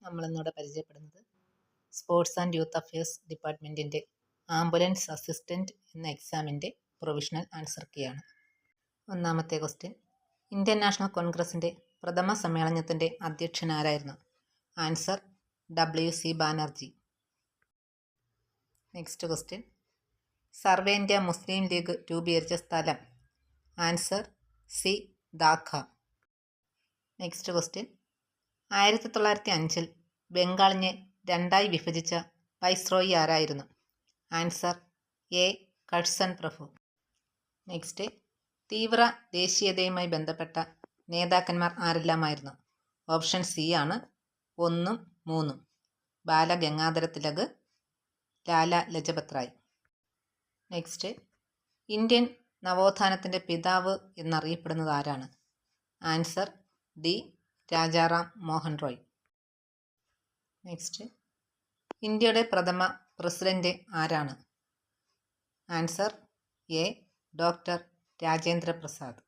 നമ്മളിന്നിവിടെ പരിചയപ്പെടുന്നത് sports and youth affairs ഡിപ്പാർട്ട്മെൻറ്റിൻ്റെ ambulance assistant എന്ന എക്സാമിൻ്റെ പ്രൊവിഷണൽ ആൻസർ കീയാണ്. ഒന്നാമത്തെ ക്വസ്റ്റ്യൻ, ഇന്ത്യൻ നാഷണൽ കോൺഗ്രസിൻ്റെ പ്രഥമ സമ്മേളനത്തിൻ്റെ അധ്യക്ഷൻ ആരായിരുന്നു? Answer WC Banerjee. Next question, survey India Muslim league രൂപീകരിച്ച സ്ഥലം? Answer C Dhaka. Next question, 1905 ബംഗാളിനെ രണ്ടായി വിഭജിച്ച വൈസ്രോയി ആരായിരുന്നു? Answer A Curzon Prabhu. Next, തീവ്ര ദേശീയതയുമായി ബന്ധപ്പെട്ട നേതാക്കന്മാർ ആരെല്ലാമായിരുന്നു? ഓപ്ഷൻ സി ആണ് 1, 3. ബാലഗംഗാധര തിലക്, ലാല ലജപത് റായ്. നെക്സ്റ്റ്, ഇന്ത്യൻ നവോത്ഥാനത്തിൻ്റെ പിതാവ് എന്നറിയപ്പെടുന്നത് ആരാണ്? Answer D Rajaram Mohan Roy. Next, ഇന്ത്യയുടെ പ്രഥമ പ്രസിഡന്റ് ആരാണ്? Answer A doctor Rajendra Prasad.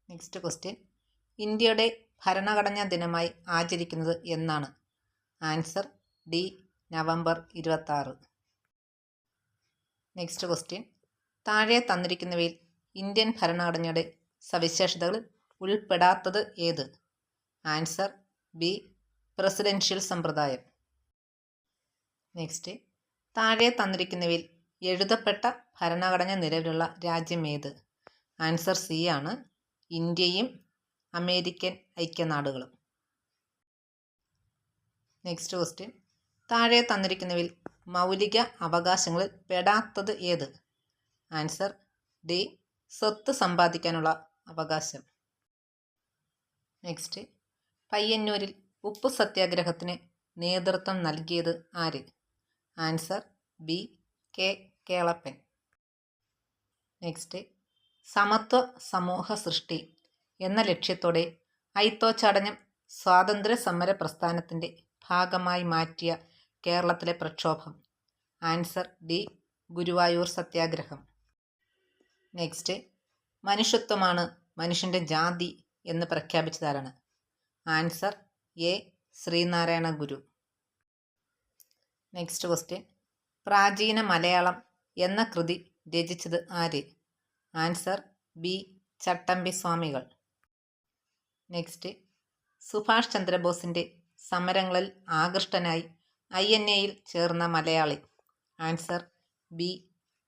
Next question, ഇന്ത്യയുടെ ഭരണഘടനാ ദിനമായി ആചരിക്കുന്നത് എന്നാണ്? Answer D November 26. Next question, താഴെ തന്നിരിക്കുന്നവയിൽ ഇന്ത്യൻ ഭരണഘടനയുടെ സവിശേഷതകൾ ഉൾപ്പെടാത്തത് ഏത്? ആൻസർ ബി പ്രസിഡൻഷ്യൽ സമ്പ്രദായം. നെക്സ്റ്റ്, താഴെ തന്നിരിക്കുന്നവയിൽ എഴുതപ്പെട്ട ഭരണഘടന നിലവിലുള്ള രാജ്യം ഏത്? ആൻസർ സി ആണ് ഇന്ത്യയും അമേരിക്കൻ ഐക്യനാടുകളും. നെക്സ്റ്റ് ക്വസ്റ്റ്യൻ, താഴെ തന്നിരിക്കുന്നവയിൽ മൗലിക അവകാശങ്ങളിൽ പെടാത്തത് ഏത്? ആൻസർ ഡി സ്വത്ത് സമ്പാദിക്കാനുള്ള അവകാശം. നെക്സ്റ്റ്, പയ്യന്നൂരിൽ ഉപ്പു സത്യാഗ്രഹത്തിന് നേതൃത്വം നൽകിയത് ആര്? Answer B K Kelappan. Next, സമത്വ സമൂഹ സൃഷ്ടി എന്ന ലക്ഷ്യത്തോടെ അയിത്തോച്ചാടനം സ്വാതന്ത്ര്യ സമര പ്രസ്ഥാനത്തിൻ്റെ ഭാഗമായി മാറ്റിയ കേരളത്തിലെ പ്രക്ഷോഭം? ആൻസർ ഡി ഗുരുവായൂർ സത്യാഗ്രഹം. നെക്സ്റ്റ്, മനുഷ്യത്വമാണ് മനുഷ്യൻ്റെ ജാതി എന്ന് പ്രഖ്യാപിച്ചതാരാണ്? Answer A Sree Narayana Guru. Next question, പ്രാചീന മലയാളം എന്ന കൃതി രചിച്ചത് ആര്? ആൻസർ ബി ചട്ടമ്പി സ്വാമികൾ. നെക്സ്റ്റ്, സുഭാഷ് ചന്ദ്രബോസിൻ്റെ സമരങ്ങളിൽ ആകൃഷ്ടനായി INA-യിൽ ചേർന്ന മലയാളി? Answer B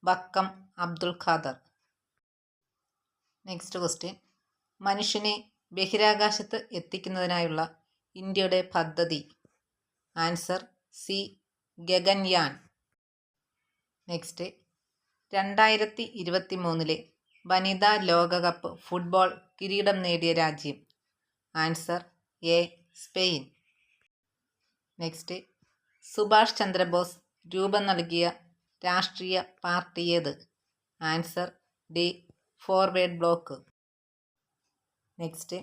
Vakkom Abdul Khader. Next question, മനുഷ്യനെ ബഹിരാകാശത്ത് എത്തിക്കുന്നതിനായുള്ള ഇന്ത്യയുടെ പദ്ധതി? Answer C Gaganyaan. നെക്സ്റ്റ്, 2023 വനിതാ ലോകകപ്പ് ഫുട്ബോൾ കിരീടം നേടിയ രാജ്യം? Answer A Spain. Next, Subhash Chandra Bose രൂപം നൽകിയ രാഷ്ട്രീയ പാർട്ടി ഏത്? Answer D forward block. Next,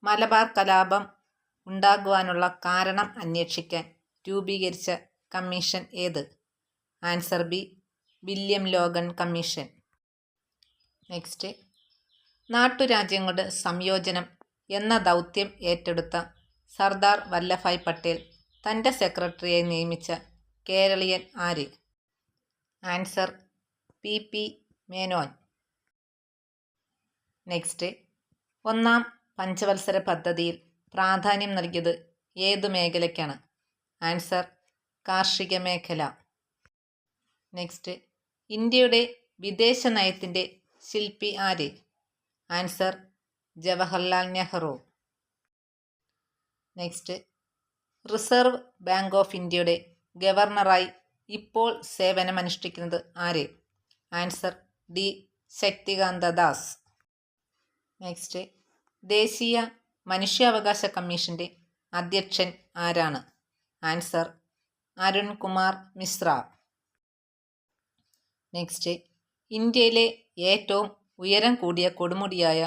Malabar കലാപം ഉണ്ടാകുവാനുള്ള കാരണം അന്വേഷിക്കാൻ രൂപീകരിച്ച കമ്മീഷൻ ഏത്? Answer B William Logan commission. Next, നാട്ടുരാജ്യങ്ങളുടെ സംയോജനം എന്ന ദൗത്യം ഏറ്റെടുത്ത സർദാർ വല്ലഭായ് പട്ടേൽ തൻ്റെ സെക്രട്ടറിയായി നിയമിച്ച കേരളീയൻ ആര്? Answer PP Menon. നെക്സ്റ്റ്, ഒന്നാം പഞ്ചവത്സര പദ്ധതിയിൽ പ്രാധാന്യം നൽകിയത് ഏതു മേഖലയ്ക്കാണ്? ആൻസർ കാർഷിക മേഖല. നെക്സ്റ്റ്, ഇന്ത്യയുടെ വിദേശ നയത്തിൻ്റെ ശില്പി ആര്? Answer Jawaharlal Nehru. Next, reserve bank of ഇന്ത്യയുടെ ഗവർണറായി ഇപ്പോൾ സേവനമനുഷ്ഠിക്കുന്നത് ആര്? Answer D Shaktikanta Das. Next, ദേശീയ മനുഷ്യാവകാശ കമ്മീഷൻ്റെ അധ്യക്ഷൻ ആരാണ്? ആൻസർ അരുൺ കുമാർ മിശ്ര. നെക്സ്റ്റ്, ഇന്ത്യയിലെ ഏറ്റവും ഉയരം കൂടിയ കൊടുമുടിയായ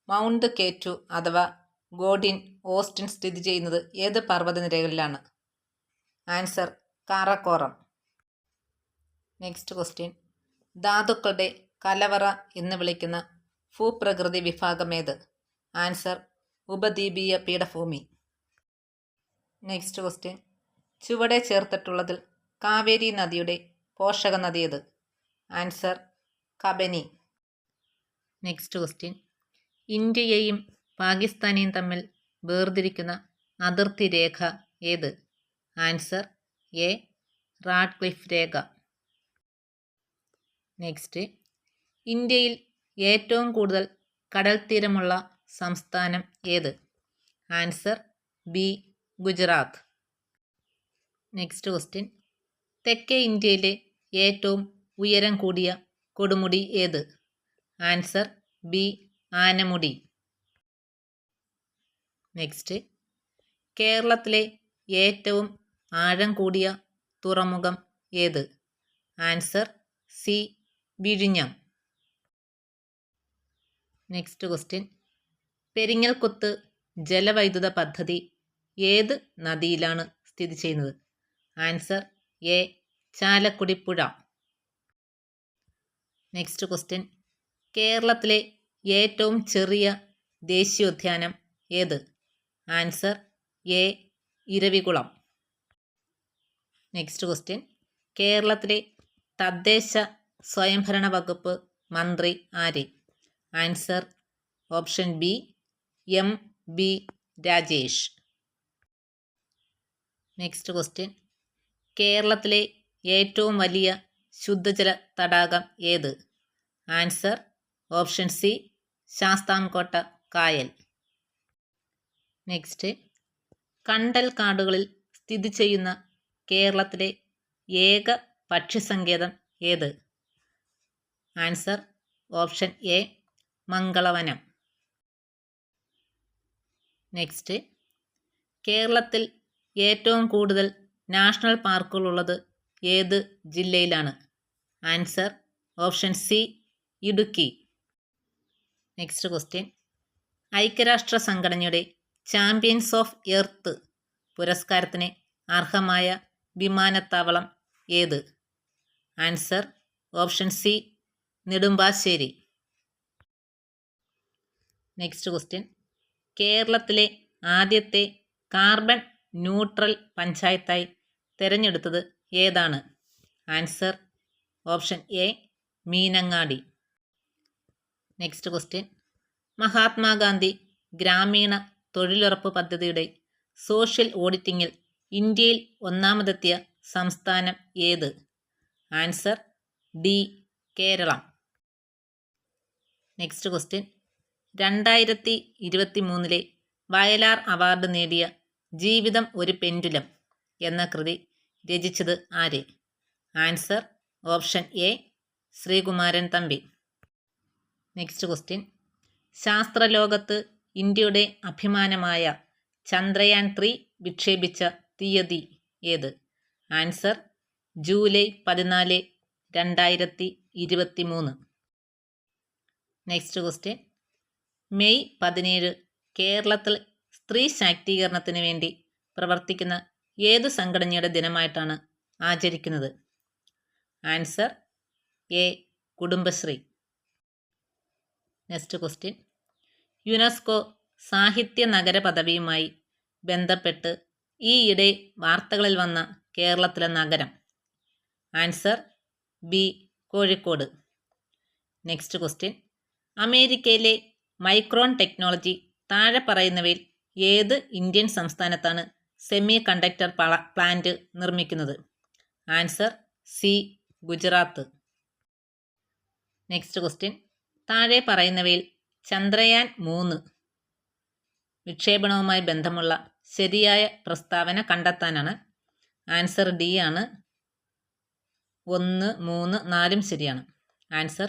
മൗണ്ട് K2 അഥവാ ഗോഡിൻ ഓസ്റ്റിൻ സ്ഥിതി ചെയ്യുന്നത് ഏത് പർവ്വതനിരകളിലാണ്? ആൻസർ കാറക്കോറം. നെക്സ്റ്റ് ക്വസ്റ്റ്യൻ, ധാതുക്കളുടെ കലവറ എന്ന് വിളിക്കുന്ന ഭൂപ്രകൃതി വിഭാഗം ഏത്? ആൻസർ ഉപദ്വീപീയ പീഠഭൂമി. Next question. ചുവടെ ചേർത്തിട്ടുള്ളതിൽ കാവേരി നദിയുടെ പോഷക നദി ഏത്? ആൻസർ കബനി. Next question. ഇന്ത്യയെയും പാകിസ്ഥാനെയും തമ്മിൽ വേർതിരിക്കുന്ന അതിർത്തി രേഖ ഏത്? ആൻസർ എ റാഡ്ക്ലിഫ് രേഖ. നെക്സ്റ്റ്. ഇന്ത്യയിൽ ഏറ്റവും കൂടുതൽ കടൽത്തീരമുള്ള സംസ്ഥാനം ഏത്? Answer B Gujarat. Next question. തെക്കേ ഇന്ത്യയിലെ ഏറ്റവും ഉയരം കൂടിയ കൊടുമുടി ഏത്? Answer B Anamudi. നെക്സ്റ്റ്. കേരളത്തിലെ ഏറ്റവും ആഴം കൂടിയ തുറമുഖം ഏത്? ആൻസർ സി വിഴിഞ്ഞം. Next question. പെരിങ്ങൽകുത്ത് ജലവൈദ്യുത പദ്ധതി ഏത് നദിയിലാണ് സ്ഥിതി ചെയ്യുന്നത്? ആൻസർ എ ചാലക്കുടി പുഴ. Next question. കേരളത്തിലെ ഏറ്റവും ചെറിയ ദേശീയോദ്യാനം ഏത്? Answer A Eravikulam. Next question. കേരളത്തിലെ തദ്ദേശ സ്വയംഭരണ വകുപ്പ് മന്ത്രി ആര്? Answer option B M B Rajesh. Next question. കേരളത്തിലെ ഏറ്റവും വലിയ ശുദ്ധജല തടാകം ഏത്? ആൻസർ ഓപ്ഷൻ സി ശാസ്താംകോട്ട കായൽ. നെക്സ്റ്റ്. കണ്ടൽ കാടുകളിൽ സ്ഥിതി ചെയ്യുന്ന കേരളത്തിലെ ഏക പക്ഷിസങ്കേതം ഏത്? Answer option A Mangalavanam. Next. കേരളത്തിൽ ഏറ്റവും കൂടുതൽ നാഷണൽ പാർക്കുകളുള്ളത് ഏത് ജില്ലയിലാണ്? Answer option C Idukki. Next question. ഐക്യരാഷ്ട്ര സംഘടനയുടെ ചാമ്പ്യൻസ് ഓഫ് എർത്ത് പുരസ്കാരത്തിന് അർഹമായ വിമാനത്താവളം ഏത്? Answer option C Nedumbassery. Next question. കേരളത്തിലെ ആദ്യത്തെ കാർബൺ ന്യൂട്രൽ പഞ്ചായത്തായി തിരഞ്ഞെടുത്തത് ഏതാണ്? Answer option A Meenangadi. Next question. Mahatma Gandhi ഗ്രാമീണ തൊഴിലുറപ്പ് പദ്ധതിയുടെ സോഷ്യൽ ഓഡിറ്റിങ്ങിൽ ഇന്ത്യയിൽ ഒന്നാമതെത്തിയ സംസ്ഥാനം ഏത്? Answer D Keralam. Next question. 2023 Vayalar award നേടിയ ജീവിതം ഒരു പെൻഡുലം എന്ന കൃതി രചിച്ചത് ആര്? Answer option A Sreekumaran Thampi. Next question. ശാസ്ത്രലോകത്ത് ഇന്ത്യയുടെ അഭിമാനമായ ചന്ദ്രയാൻ 3 വിക്ഷേപിച്ച തീയതി ഏത്? Answer July 14, 2023. Next question. May 17 കേരളത്തിൽ സ്ത്രീ ശാക്തീകരണത്തിന് വേണ്ടി പ്രവർത്തിക്കുന്ന ഏത് സംഘടനയുടെ ദിനമായിട്ടാണ് ആചരിക്കുന്നത്? Answer A Kudumbashree. Next question. UNESCO സാഹിത്യ നഗര പദവിയുമായി ബന്ധപ്പെട്ട് ഈയിടെ വാർത്തകളിൽ വന്ന കേരളത്തിലെ നഗരം? Answer B Kozhikode. Next question. അമേരിക്കയിലെ മൈക്രോൺ ടെക്നോളജി താഴെ പറയുന്നവയിൽ ഏത് ഇന്ത്യൻ സംസ്ഥാനത്താണ് സെമി കണ്ടക്ടർ പ്ലാന്റ് നിർമ്മിക്കുന്നത്? Answer C Gujarat. Next question. താഴെ പറയുന്നവയിൽ ചന്ദ്രയാൻ 3 വിക്ഷേപണവുമായി ബന്ധമുള്ള ശരിയായ പ്രസ്താവന കണ്ടെത്താനാണ്. ആൻസർ ഡി ആണ്. 1, 3, 4 ശരിയാണ്. ആൻസർ.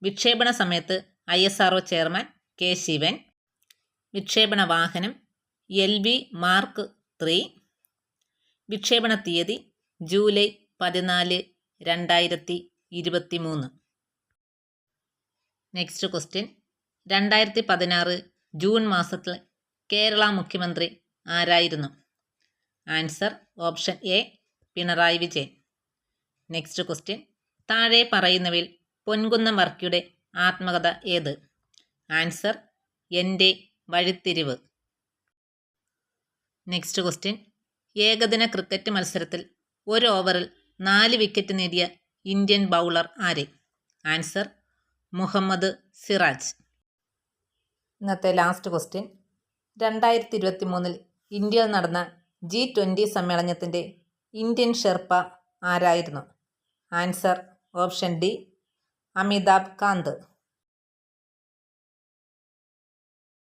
വിക്ഷേപണ സമയത്ത് ISRO ചെയർമാൻ കെ ശിവൻ. വിക്ഷേപണ വാഹനം LV മാർക്ക് 3. വിക്ഷേപണ തീയതി ജൂലൈ 14, 2023. Next question. 2016 ജൂൺ മാസത്തിൽ കേരള മുഖ്യമന്ത്രി ആരായിരുന്നു? Answer option A Pinarayi Vijayan. Next question. താഴെ പറയുന്നവയിൽ പൊൻകുന്നം വർക്കിയുടെ ആത്മകഥ ഏത്? ആൻസർ എൻ്റെ വഴിത്തിരിവ്. Next question. ഏകദിന ക്രിക്കറ്റ് മത്സരത്തിൽ ഒരു ഓവറിൽ 4 വിക്കറ്റ് നേടിയ ഇന്ത്യൻ ബൗളർ ആര്? ആൻസർ മുഹമ്മദ് സിറാജ്. ഇന്നത്തെ ലാസ്റ്റ് ക്വസ്റ്റ്യൻ. 2023 ഇന്ത്യയിൽ നടന്ന G20 സമ്മേളനത്തിൻ്റെ ഇന്ത്യൻ ഷെർപ്പ ആരായിരുന്നു? Answer option D Amitabh Kant.